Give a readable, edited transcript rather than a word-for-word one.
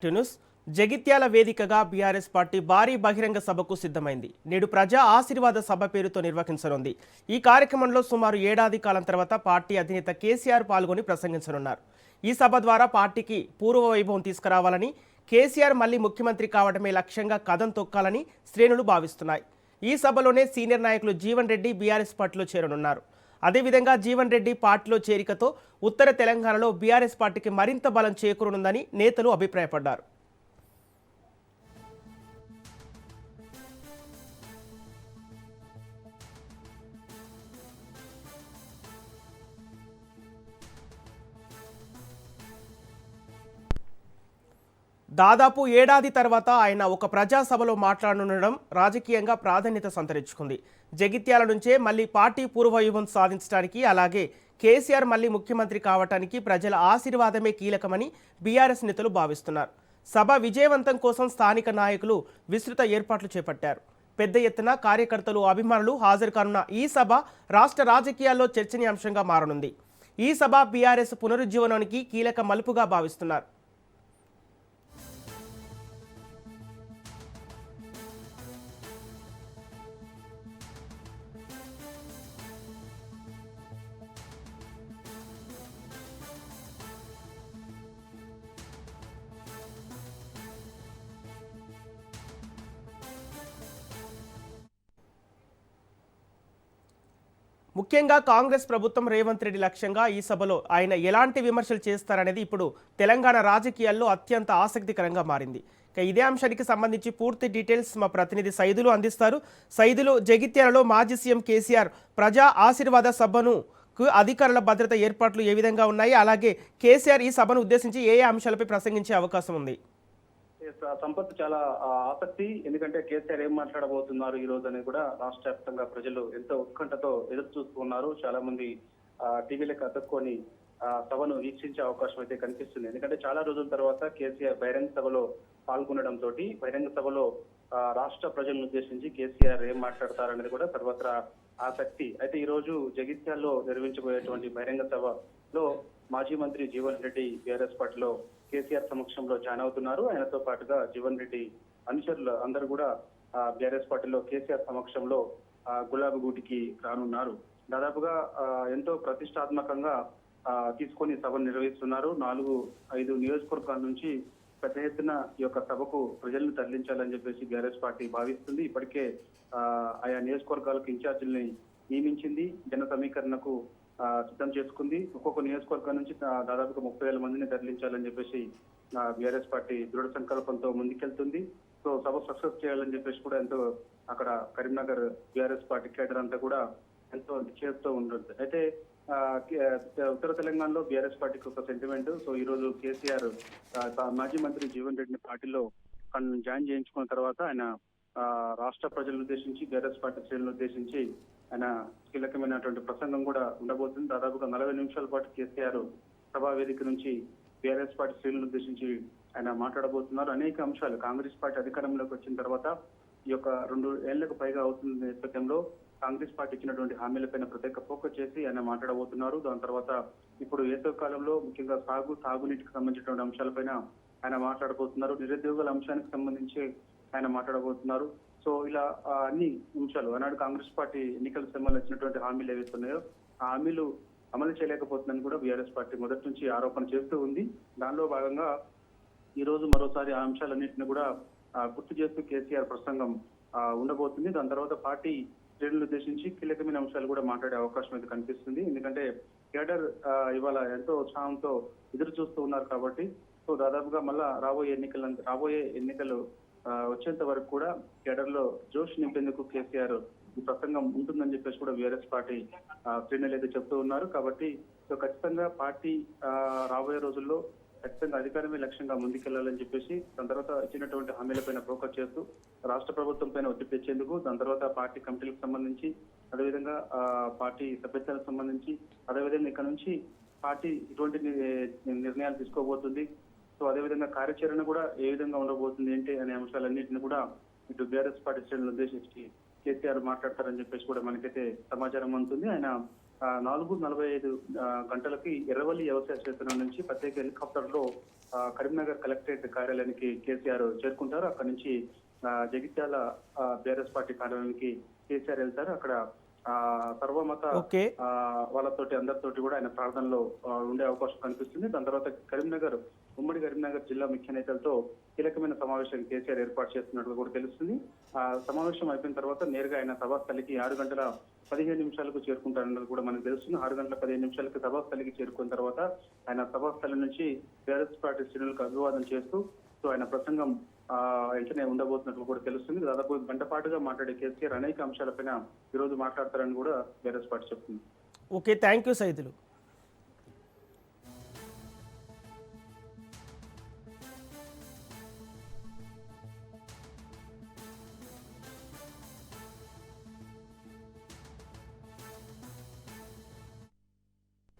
News Jagtial వేదికగా BRS party భారీ బహిరంగ సభకు సిద్ధమైంది. నేడు ప్రజా ఆశీర్వాద సభ పేరుతో నిర్వహించనుంది. ఈ కార్యక్రమంలో సుమారు ఏడాది కాలం తర్వాత పార్టీ అధినేత కేసీఆర్ పాల్గొని ప్రసంగించనున్నారు. ఈ సభ ద్వారా పార్టీకి పూర్వ వైభవం తీసుకురావాలని, కేసీఆర్ మళ్లీ ముఖ్యమంత్రి కావడమే లక్ష్యంగా కదం తొక్కాలని శ్రేణులు భావిస్తున్నాయి. ఈ సభలోనే సీనియర్ నాయకులు జీవన్ రెడ్డి బీఆర్ఎస్ పార్టీలో చేరనున్నారు. అదేవిధంగా జీవన్ రెడ్డి పార్టీలో చేరికతో ఉత్తర తెలంగాణలో బీఆర్ఎస్ పార్టీకి మరింత బలం చేకూరనుందని నేతలు అభిప్రాయపడ్డారు. దాదాపు ఏడాది తర్వాత ఆయన ఒక ప్రజాసభలో మాట్లాడనుండడం రాజకీయంగా ప్రాధాన్యత సంతరించుకుంది. జగిత్యాల నుంచే మళ్లీ పార్టీ పూర్వవైభవం సాధించడానికి, అలాగే కేసీఆర్ మళ్లీ ముఖ్యమంత్రి కావడానికి ప్రజల ఆశీర్వాదమే కీలకమని బీఆర్ఎస్ నేతలు భావిస్తున్నారు. సభ విజయవంతం కోసం స్థానిక నాయకులు విస్తృత ఏర్పాట్లు చేపట్టారు. పెద్ద ఎత్తున కార్యకర్తలు, అభిమానులు హాజరు కానున్న ఈ సభ రాష్ట్ర రాజకీయాల్లో చర్చనీయాంశంగా మారనుంది. ఈ సభ బీఆర్ఎస్ పునరుజ్జీవనానికి కీలక మలుపుగా భావిస్తున్నారు. ముఖ్యంగా కాంగ్రెస్ ప్రభుత్వం రేవంత్ రెడ్డి లక్ష్యంగా ఈ సభలో ఆయన ఎలాంటి విమర్శలు చేస్తారనేది ఇప్పుడు తెలంగాణ రాజకీయాల్లో అత్యంత ఆసక్తికరంగా మారింది. ఇదే అంశానికి సంబంధించి పూర్తి డీటెయిల్స్ మా ప్రతినిధి సైదులు అందిస్తారు. సైదులు, జగిత్యాలలో మాజీ సీఎం కేసీఆర్ ప్రజా ఆశీర్వాద సభను అధికారుల భద్రత ఏర్పాట్లు ఏ విధంగా ఉన్నాయి, అలాగే కేసీఆర్ ఈ సభను ఉద్దేశించి ఏ అంశాలపై ప్రసంగించే అవకాశం ఉంది? సంపత్, చాలా ఆసక్తి. ఎందుకంటే కేసీఆర్ ఏం మాట్లాడబోతున్నారు ఈ రోజు అనేది కూడా రాష్ట్ర వ్యాప్తంగా ప్రజలు ఎంతో ఉత్కంఠతో ఎదురు చూస్తున్నారు. చాలా మంది టీవీలకు అతుక్కొని సభను వీక్షించే అవకాశం అయితే కనిపిస్తుంది. ఎందుకంటే చాలా రోజుల తర్వాత కేసీఆర్ బహిరంగ సభలో పాల్గొనడంతో బహిరంగ సభలో రాష్ట్ర ప్రజలను ఉద్దేశించి కేసీఆర్ ఏం మాట్లాడతారనేది కూడా సర్వత్రా ఆసక్తి. అయితే ఈ రోజు జగిత్యాల్లో నిర్వహించబోయేటువంటి బహిరంగ సభలో మాజీ మంత్రి జీవన్ రెడ్డి బీఆర్ఎస్ పార్టీలో కేసీఆర్ సమక్షంలో జాయిన్ అవుతున్నారు. ఆయనతో పాటుగా జీవన్ రెడ్డి అనుచరులు అందరూ కూడా బీఆర్ఎస్ పార్టీలో కేసీఆర్ సమక్షంలో గులాబీ గూటికి రానున్నారు. దాదాపుగా ఎంతో ప్రతిష్టాత్మకంగా తీసుకొని సభను నిర్వహిస్తున్నారు. 4-5 నియోజకవర్గాల నుంచి పెద్ద ఎత్తున ఈ యొక్క సభకు ప్రజలను తరలించాలని చెప్పేసి బీఆర్ఎస్ పార్టీ భావిస్తుంది. ఇప్పటికే ఆయా నియోజకవర్గాలకు ఇన్ఛార్జీలని నియమించింది. జన సమీకరణకు సిద్ధం చేసుకుంది. ఒక్కొక్క నియోజకవర్గం నుంచి దాదాపుగా 30,000 మందిని తరలించాలని చెప్పేసి బీఆర్ఎస్ పార్టీ దృఢ సంకల్పంతో ముందుకెళ్తుంది. సో సభ సక్సెస్ చేయాలని చెప్పేసి కూడా ఎంతో అక్కడ కరీంనగర్ బీఆర్ఎస్ పార్టీ కేడర్ అంతా కూడా ఎంతో నిశ్చయంతో ఉంటుంది. అయితే ఉత్తర తెలంగాణలో బీఆర్ఎస్ పార్టీకి ఒక సెంటిమెంట్. సో ఈ రోజు కేసీఆర్ మాజీ మంత్రి జీవన్ రెడ్డిని పార్టీలో జాయిన్ చేయించుకున్న తర్వాత ఆయన రాష్ట్ర ప్రజలను ఉద్దేశించి, బీఆర్ఎస్ పార్టీ శ్రేణులను ఉద్దేశించి ఆయన కీలకమైనటువంటి ప్రసంగం కూడా ఉండబోతుంది. దాదాపుగా 40 నిమిషాల పాటు కేసీఆర్ సభా వేదిక నుంచి బీఆర్ఎస్ పార్టీ శ్రేణులను ఉద్దేశించి ఆయన మాట్లాడబోతున్నారు. అనేక అంశాలు కాంగ్రెస్ పార్టీ అధికారంలోకి వచ్చిన తర్వాత ఈ యొక్క 2 ఏళ్లకు పైగా అవుతున్న నేపథ్యంలో కాంగ్రెస్ పార్టీ ఇచ్చినటువంటి హామీలపైన ప్రత్యేక ఫోకస్ చేసి ఆయన మాట్లాడబోతున్నారు. దాని తర్వాత ఇప్పుడు వేసవి కాలంలో ముఖ్యంగా తాగునీటికి సంబంధించినటువంటి అంశాలపైన ఆయన మాట్లాడబోతున్నారు. నిరుద్యోగుల అంశానికి సంబంధించి ఆయన మాట్లాడబోతున్నారు. సో ఇలా అన్ని అంశాలు ఆనాడు కాంగ్రెస్ పార్టీ ఎన్నికలకు సంబంధించినటువంటి హామీలు ఏవైతున్నాయో ఆ హామీలు అమలు చేయలేకపోతుందని కూడా బీఆర్ఎస్ పార్టీ మొదటి నుంచి ఆరోపణ చేస్తూ ఉంది. దానిలో భాగంగా ఈ రోజు మరోసారి ఆ అంశాలన్నింటినీ కూడా గుర్తు చేస్తూ కేసీఆర్ ప్రసంగం ఉండబోతుంది. దాని తర్వాత పార్టీ శ్రేణులను ఉద్దేశించి కీలకమైన అంశాలు కూడా మాట్లాడే అవకాశం అయితే కనిపిస్తుంది. ఎందుకంటే కేడర్ ఇవాళ ఎంతో ఉత్సాహంతో ఎదురు చూస్తూ ఉన్నారు కాబట్టి సో దాదాపుగా మళ్ళా రాబోయే ఎన్నికలు వచ్చేంత వరకు కూడా కేడర్ లో జోష్ నింపేందుకు కేసీఆర్ ఈ ప్రసంగం ఉంటుందని చెప్పేసి కూడా బీఆర్ఎస్ పార్టీ శ్రేణులు అయితే చెప్తూ ఉన్నారు. కాబట్టి సో ఖచ్చితంగా పార్టీ రాబోయే రోజుల్లో ఖచ్చితంగా అధికారమే లక్ష్యంగా ముందుకెళ్లాలని చెప్పేసి దాని తర్వాత ఇచ్చినటువంటి హామీలపైన ఫోకస్ చేస్తూ రాష్ట్ర ప్రభుత్వం పైన ఒత్తిడి తెచ్చేందుకు, దాని తర్వాత పార్టీ కమిటీలకు సంబంధించి, అదేవిధంగా పార్టీ సభ్యత్వాలకు సంబంధించి, అదేవిధంగా ఇక్కడ నుంచి పార్టీ ఇటువంటి నిర్ణయాలు తీసుకోబోతుంది. సో అదేవిధంగా కార్యాచరణ కూడా ఏ విధంగా ఉండబోతుంది ఏంటి అనే అంశాలన్నింటినీ కూడా ఇటు బీఆర్ఎస్ పార్టీ శ్రేణులను ఉద్దేశించి కేసీఆర్ మాట్లాడతారని చెప్పేసి కూడా మనకైతే సమాచారం అందుతుంది. ఆయన 4:45 గంటలకి ఎర్రవల్లి వ్యవసాయ క్షేత్రం నుంచి ప్రత్యేక హెలికాప్టర్ లో కరీంనగర్ కలెక్టరేట్ కార్యాలయానికి కేసీఆర్ చేరుకుంటారు. అక్కడి నుంచి జగిత్యాల బీఆర్ఎస్ పార్టీ కార్యాలయానికి కేసీఆర్ వెళ్తారు. అక్కడ సర్వమత ఓకే. వాళ్ళతోటి అందరితోటి కూడా ఆయన ప్రార్థనలో ఉండే అవకాశం కనిపిస్తుంది. దాని తర్వాత ఉమ్మడి కరీంనగర్ జిల్లా ముఖ్య నేతలతో కీలకమైన సమావేశం కేసీఆర్ ఏర్పాటు చేస్తున్నట్లు కూడా తెలుస్తుంది. ఆ సమావేశం అయిపోయిన తర్వాత నేరుగా ఆయన సభాస్థలికి 6:15 చేరుకుంటారన్నది కూడా మనకు తెలుస్తుంది. 6:15 సభాస్థలికి చేరుకున్న తర్వాత ఆయన సభాస్థలి నుంచి బీఆర్ఎస్ పార్టీ శ్రేణులకు అభివాదం చేస్తూ ఆయన ప్రసంగం వెంటనే ఉండబోతున్నట్లు కూడా తెలుస్తుంది. దాదాపు గంట పాటుగా మాట్లాడే కేసీఆర్ అనేక అంశాలపైన ఈ రోజు మాట్లాడతారని కూడా బీఆర్ఎస్ పార్టీ చెప్తుంది. Okay, thank you Saidulu.